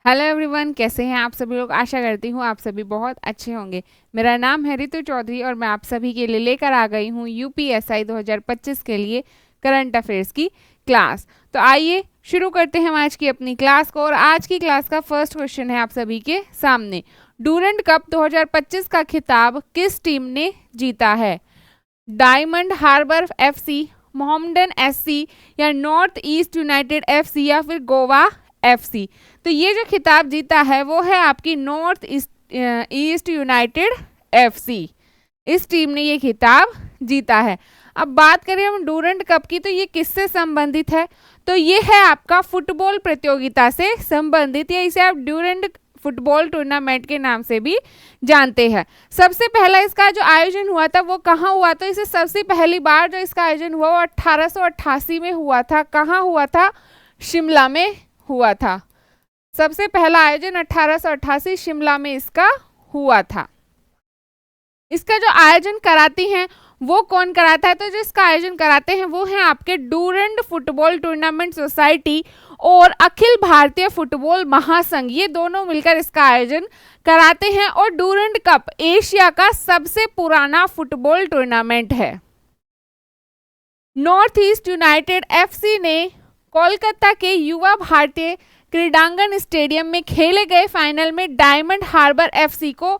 Hello everyone, कैसे हैं आप सभी लोग। आशा करती हूँ आप सभी बहुत अच्छे होंगे। मेरा नाम है रितु चौधरी और मैं आप सभी के लिए लेकर आ गई हूँ यूपीएसआई 2025 के लिए करंट अफेयर्स की क्लास। तो आइए शुरू करते हैं आज की अपनी क्लास को। और आज की क्लास का फर्स्ट क्वेश्चन है आप सभी के सामने। डूरंड कप 2025 का खिताब किस टीम ने जीता है? डायमंड हार्बर एफसी, मोहम्मडन एससी या नॉर्थ ईस्ट यूनाइटेड एफसी या फिर गोवा एफसी। तो ये जो खिताब जीता है वो है आपकी नॉर्थ ईस्ट यूनाइटेड एफसी। इस टीम ने ये खिताब जीता है। अब बात करें हम डूरंड कप की, तो ये किससे संबंधित है? तो ये है आपका फुटबॉल प्रतियोगिता से संबंधित, या इसे आप डूरंड फुटबॉल टूर्नामेंट के नाम से भी जानते हैं। सबसे पहला इसका जो आयोजन हुआ था वो कहाँ हुआ? तो इसे सबसे पहली बार जो इसका आयोजन हुआ वो 1888 में हुआ था। कहाँ हुआ था? शिमला में हुआ था। सबसे पहला आयोजन 1888 शिमला में इसका हुआ था। इसका जो आयोजन कराती हैं वो कौन कराता है? तो जो इसका आयोजन कराते हैं वो हैं आपके डूरंड फुटबॉल टूर्नामेंट सोसाइटी और अखिल भारतीय फुटबॉल महासंघ। ये दोनों मिलकर इसका आयोजन कराते हैं। और डूरंड कप एशिया का सबसे पुराना फुटबॉल टूर्नामेंट है। नॉर्थ ईस्ट यूनाइटेड एफसी ने कोलकाता के युवा भारतीय क्रीडांगन स्टेडियम में खेले गए फाइनल में डायमंड हार्बर एफसी को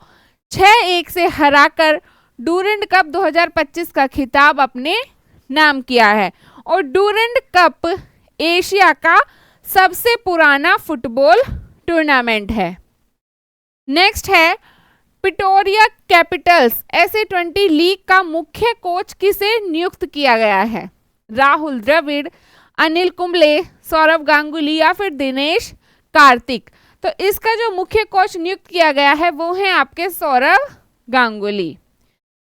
6-1 से हराकर डूरंड कप 2025 का खिताब अपने नाम किया है। और डूरंड कप एशिया का सबसे पुराना फुटबॉल टूर्नामेंट है। नेक्स्ट है प्रिटोरिया कैपिटल्स SA20 लीग का मुख्य कोच किसे नियुक्त किया गया है? राहुल द्रविड़, अनिल कुंबले, सौरव गांगुली या फिर दिनेश कार्तिक। तो इसका जो मुख्य कोच नियुक्त किया गया है वो है आपके सौरव गांगुली।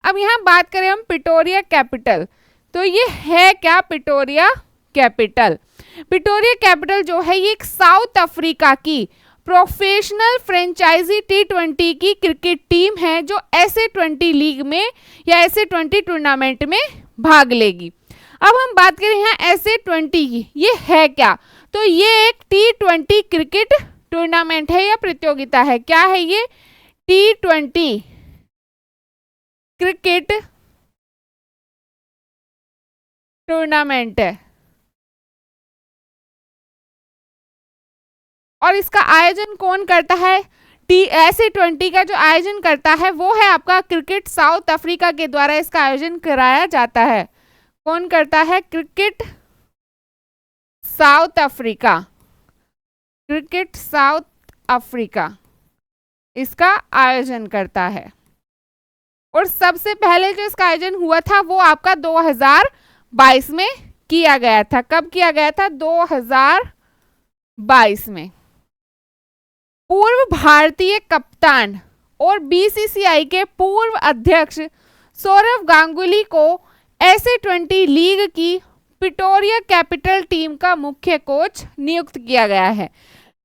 अब यहाँ बात करें हम प्रिटोरिया कैपिटल, तो ये है क्या प्रिटोरिया कैपिटल? प्रिटोरिया कैपिटल जो है ये एक साउथ अफ्रीका की प्रोफेशनल फ्रेंचाइजी T20 की क्रिकेट टीम है जो SA20 लीग में या SA20 टूर्नामेंट में भाग लेगी। अब हम बात करें यहाँ SA20 की, ये है क्या? तो ये एक T20 क्रिकेट टूर्नामेंट है या प्रतियोगिता है। क्या है ये? T20 क्रिकेट टूर्नामेंट है। और इसका आयोजन कौन करता है? SA20 का जो आयोजन करता है वो है आपका क्रिकेट साउथ अफ्रीका के द्वारा इसका आयोजन कराया जाता है। कौन करता है? Cricket south Africa. Cricket south Africa इसका आयोजन करता है। और सबसे पहले जो इसका आयोजन हुआ था वो आपका 2022 में किया गया था। कब किया गया था? 2022 में। पूर्व भारतीय कप्तान और BCCI के पूर्व अध्यक्ष सौरव गांगुली को SA20 लीग की प्रिटोरिया कैपिटल टीम का मुख्य कोच नियुक्त किया गया है।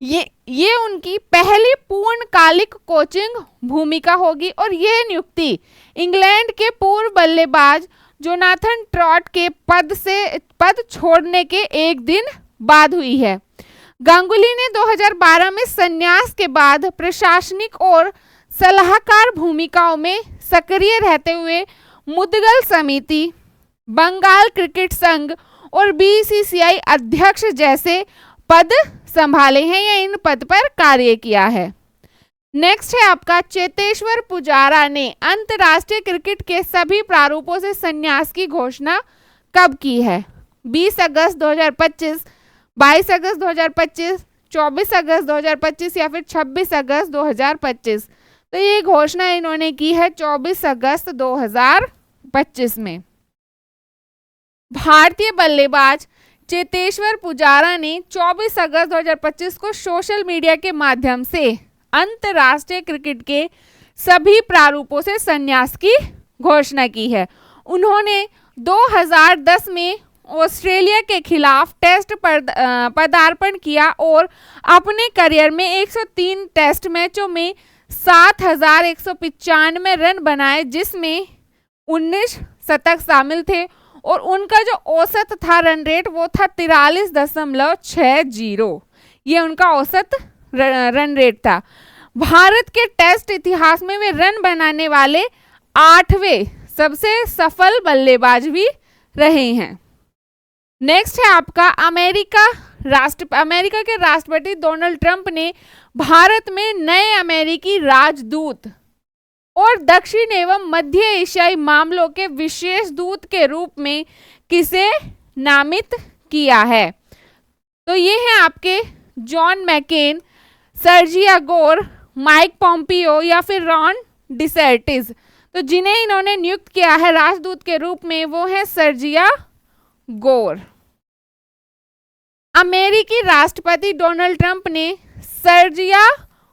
ये उनकी पहली पूर्णकालिक कोचिंग भूमिका होगी। और ये नियुक्ति इंग्लैंड के पूर्व बल्लेबाज जोनाथन ट्रॉट के पद छोड़ने के एक दिन बाद हुई है। गांगुली ने 2012 में संन्यास के बाद प्रशासनिक और सलाहकार भूमिकाओं में सक्रिय रहते हुए मुदगल समिति, बंगाल क्रिकेट संघ और BCCI अध्यक्ष जैसे पद संभाले हैं या इन पद पर कार्य किया है। नेक्स्ट है आपका चेतेश्वर पुजारा ने अंतर्राष्ट्रीय क्रिकेट के सभी प्रारूपों से संन्यास की घोषणा कब की है? 20 अगस्त 2025, 22 अगस्त 2025, 24 अगस्त 2025 या फिर 26 अगस्त 2025। तो ये घोषणा इन्होंने की है 24 अगस्त 2025 में। भारतीय बल्लेबाज चेतेश्वर पुजारा ने 24 अगस्त 2025 को सोशल मीडिया के माध्यम से अंतर्राष्ट्रीय क्रिकेट के सभी प्रारूपों से संन्यास की घोषणा की है। उन्होंने 2010 में ऑस्ट्रेलिया के खिलाफ टेस्ट पदार्पण किया और अपने करियर में 103 टेस्ट मैचों में 7,195 रन बनाए, जिसमें 19 शतक शामिल थे। और उनका जो औसत था रन रेट वो था 43.60। ये उनका औसत रन रेट था। भारत के टेस्ट इतिहास में वे रन बनाने वाले 8वें सबसे सफल बल्लेबाज भी रहे हैं। नेक्स्ट है आपका अमेरिका के राष्ट्रपति डोनाल्ड ट्रंप ने भारत में नए अमेरिकी राजदूत और दक्षिण एवं मध्य एशियाई मामलों के विशेष दूत के रूप में किसे नामित किया है? तो ये हैं आपके जॉन मैकेन, सर्जिया गोर, माइक पॉम्पियो या फिर रॉन डिसेंटिस। तो जिन्हें इन्होंने नियुक्त किया है राजदूत के रूप में वो है सर्जिया गोर। अमेरिकी राष्ट्रपति डोनाल्ड ट्रंप ने सर्जिया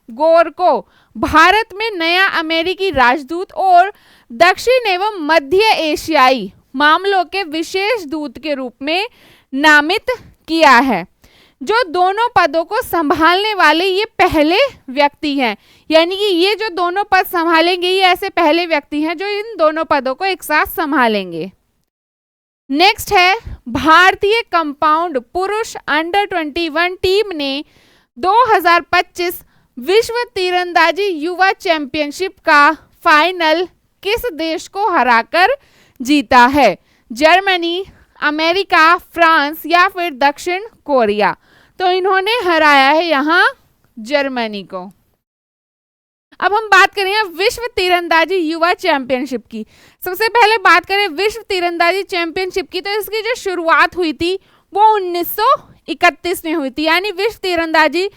गोर को भारत में नया अमेरिकी राजदूत और दक्षिण एवं मध्य एशियाई मामलों के विशेष दूत के रूप में नामित किया है। जो दोनों पदों को संभालने वाले ये पहले व्यक्ति हैं, यानी कि ये जो दोनों पद संभालेंगे ये ऐसे पहले व्यक्ति हैं जो इन दोनों पदों को एक साथ संभालेंगे। नेक्स्ट है भारतीय कंपाउंड पुरुष अंडर 21 टीम ने 2025 विश्व तीरंदाजी युवा चैंपियनशिप का फाइनल किस देश को हराकर जीता है? जर्मनी, अमेरिका, फ्रांस या फिर दक्षिण कोरिया? तो इन्होंने हराया है यहाँ जर्मनी को। अब हम बात करें विश्व तीरंदाजी युवा चैंपियनशिप की। सबसे पहले बात करें विश्व तीरंदाजी चैंपियनशिप की, तो इसकी जो शुरुआत हुई थी वो 1931 में हुई थी। यानी विश्व तीरंदाजी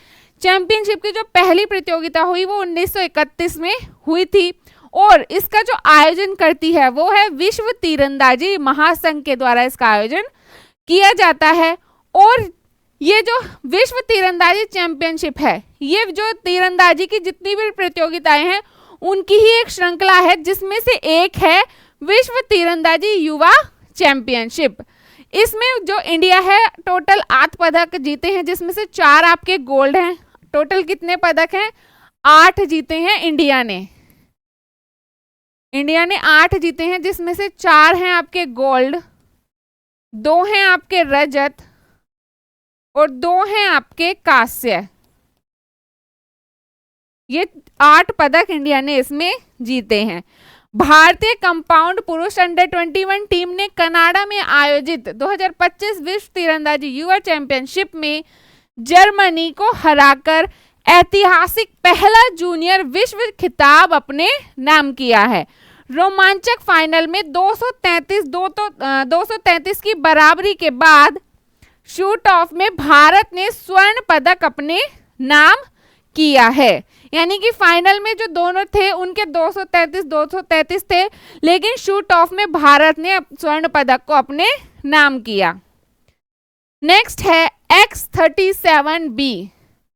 चैंपियनशिप की जो पहली प्रतियोगिता हुई वो 1931 में हुई थी और इसका जो आयोजन करती है वो है विश्व तीरंदाजी महासंघ के द्वारा इसका आयोजन किया जाता है। और ये जो विश्व तीरंदाजी चैंपियनशिप है ये जो तीरंदाजी की जितनी भी प्रतियोगिताएं हैं उनकी ही एक श्रृंखला है, जिसमें से एक है विश्व तीरंदाजी युवा चैंपियनशिप। इसमें जो इंडिया है टोटल 8 पदक जीते हैं, जिसमें से 4 आपके गोल्ड हैं। टोटल कितने पदक हैं? 8 जीते हैं इंडिया ने 8 जीते हैं, जिसमें से 4 हैं आपके गोल्ड, 2 हैं आपके रजत और 2 हैं आपके कांस्य। ये 8 पदक इंडिया ने इसमें जीते हैं। भारतीय कंपाउंड पुरुष अंडर 21 टीम ने कनाडा में आयोजित 2025 विश्व तीरंदाजी युवा चैंपियनशिप में जर्मनी को हराकर ऐतिहासिक पहला जूनियर विश्व खिताब अपने नाम किया है। रोमांचक फाइनल में 233 की बराबरी के बाद शूट ऑफ में भारत ने स्वर्ण पदक अपने नाम किया है। यानी कि फाइनल में जो दोनों थे उनके 233 थे, लेकिन शूट ऑफ में भारत ने स्वर्ण पदक को अपने नाम किया। नेक्स्ट है X-37B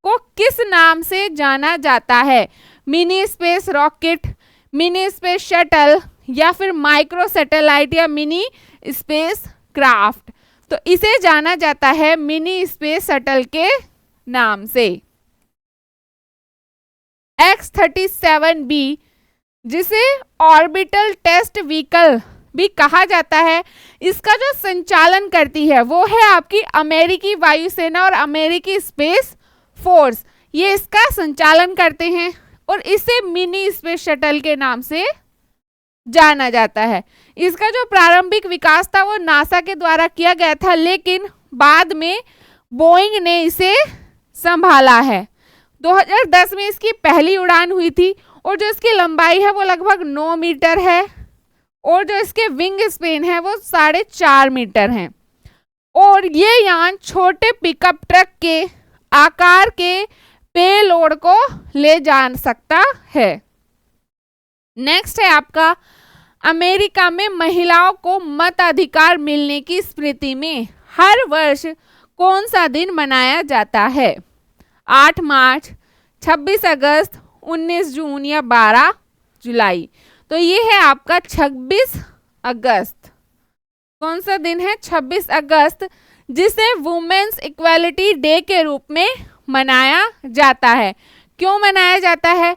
को किस नाम से जाना जाता है? Mini space rocket, mini space shuttle या फिर माइक्रो सैटेलाइट या मिनी स्पेस क्राफ्ट? तो इसे जाना जाता है मिनी स्पेस शटल के नाम से। X-37B जिसे ऑर्बिटल टेस्ट व्हीकल भी कहा जाता है, इसका जो संचालन करती है वो है आपकी अमेरिकी वायुसेना और अमेरिकी स्पेस फोर्स। ये इसका संचालन करते हैं और इसे मिनी स्पेस शटल के नाम से जाना जाता है। इसका जो प्रारंभिक विकास था वो नासा के द्वारा किया गया था, लेकिन बाद में बोइंग ने इसे संभाला है। 2010 में इसकी पहली उड़ान हुई थी और जो इसकी लंबाई है वो लगभग 9 मीटर है और जो इसके विंग स्पेन है वो 4.5 मीटर है। और ये यान छोटे पिकअप ट्रक के आकार के पेलोड को ले जा सकता है। नेक्स्ट है आपका अमेरिका में महिलाओं को मताधिकार मिलने की स्मृति में हर वर्ष कौन सा दिन मनाया जाता है? 8 मार्च, 26 अगस्त, 19 जून या 12 जुलाई? तो ये है आपका 26 अगस्त। कौन सा दिन है? 26 अगस्त, जिसे वुमेन्स इक्वालिटी डे के रूप में मनाया जाता है। क्यों मनाया जाता है?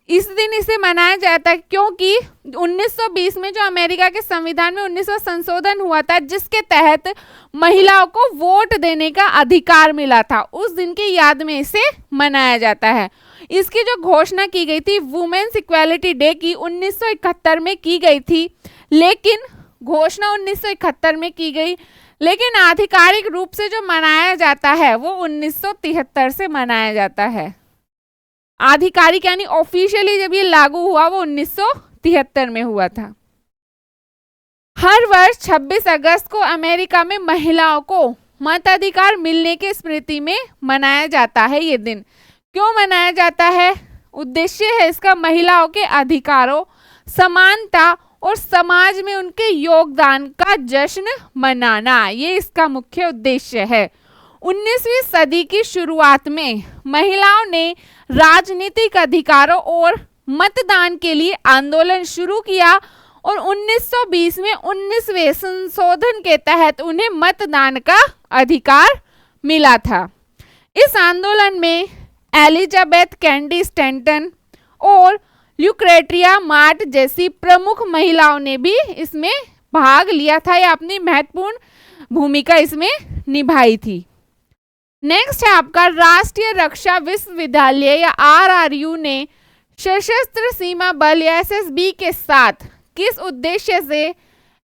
इस दिन इसे मनाया जाता है क्योंकि 1920 में जो अमेरिका के संविधान में 1900 संशोधन हुआ था, जिसके तहत महिलाओं को वोट देने का अधिकार मिला था, उस दिन की याद में इसे मनाया जाता है। इसकी जो घोषणा की गई थी वुमेन्स इक्वालिटी डे की 1971 में की गई थी, लेकिन घोषणा 1971 में की गई, लेकिन आधिकारिक रूप से जो मनाया जाता है वो 1973 से मनाया जाता है। आधिकारिक यानी ऑफिशियली जब ये लागू हुआ वो 1973 में हुआ था। हर वर्ष 26 अगस्त को अमेरिका में महिलाओं को मताधिकार मिलने की स्मृति में मनाया जाता है। ये दिन क्यों मनाया जाता है? उद्देश्य है इसका महिलाओं के अधिकारों, समानता और समाज में उनके योगदान का जश्न मनाना, ये इसका मुख्य उद्देश्य है। 19वीं सदी की शुरुआत में महिलाओं ने राजनीतिक अधिकारों और मतदान के लिए आंदोलन शुरू किया और 1920 में 19वें संशोधन के तहत उन्हें मतदान का अधिकार मिला था। इस आंदोलन में एलिजाबेथ कैंडी स्टैंटन और ल्यूक्रेटिया मार्ट जैसी प्रमुख महिलाओं ने भी इसमें भाग लिया था या अपनी महत्वपूर्ण भूमिका इसमें निभाई थी। नेक्स्ट है आपका राष्ट्रीय रक्षा विश्वविद्यालय या आरआरयू ने सशस्त्र सीमा बल या एसएसबी के साथ किस उद्देश्य से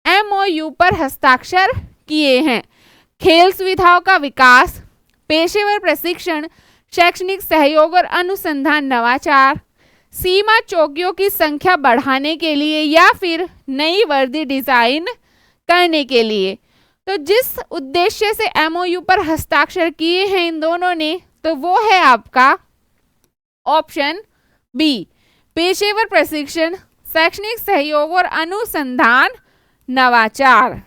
एमओयू पर हस्ताक्षर किए हैं? खेल सुविधाओं का विकास, पेशेवर प्रशिक्षण, शैक्षणिक सहयोग और अनुसंधान नवाचार, सीमा चौकियों की संख्या बढ़ाने के लिए या फिर नई वर्दी डिजाइन करने के लिए। तो जिस उद्देश्य से एमओयू पर हस्ताक्षर किए हैं इन दोनों ने, तो वो है आपका ऑप्शन बी, पेशेवर प्रशिक्षण, शैक्षणिक सहयोग और अनुसंधान नवाचार।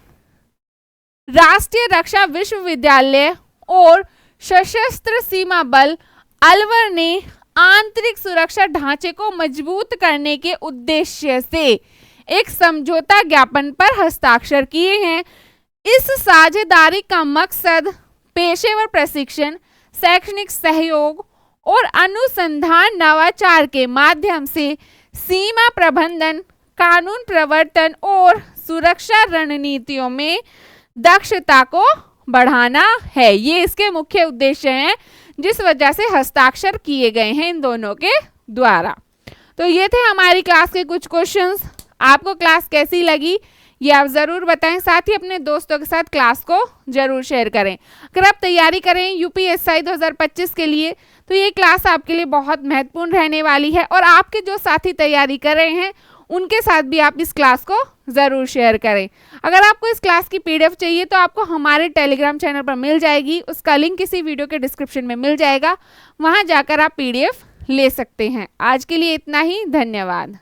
राष्ट्रीय रक्षा विश्वविद्यालय और सशस्त्र सीमा बल अलवर ने आंतरिक सुरक्षा ढांचे को मजबूत करने के उद्देश्य से एक समझौता ज्ञापन पर हस्ताक्षर किए हैं। इस साझेदारी का मकसद पेशेवर प्रशिक्षण, शैक्षणिक सहयोग और अनुसंधान नवाचार के माध्यम से सीमा प्रबंधन, कानून प्रवर्तन और सुरक्षा रणनीतियों में दक्षता को बढ़ाना है। ये इसके मुख्य उद्देश्य हैं जिस वजह से हस्ताक्षर किए गए हैं इन दोनों के द्वारा। तो ये थे हमारी क्लास के कुछ क्वेश्चंस। आपको क्लास कैसी लगी ये आप ज़रूर बताएं, साथ ही अपने दोस्तों के साथ क्लास को ज़रूर शेयर करें। अगर आप तैयारी करें यूपीएसआई 2025 के लिए तो ये क्लास आपके लिए बहुत महत्वपूर्ण रहने वाली है और आपके जो साथी तैयारी कर रहे हैं उनके साथ भी आप इस क्लास को ज़रूर शेयर करें। अगर आपको इस क्लास की पीडीएफ चाहिए तो आपको हमारे टेलीग्राम चैनल पर मिल जाएगी, उसका लिंक इसी वीडियो के डिस्क्रिप्शन में मिल जाएगा, वहाँ जाकर आप पीडीएफ ले सकते हैं। आज के लिए इतना ही, धन्यवाद।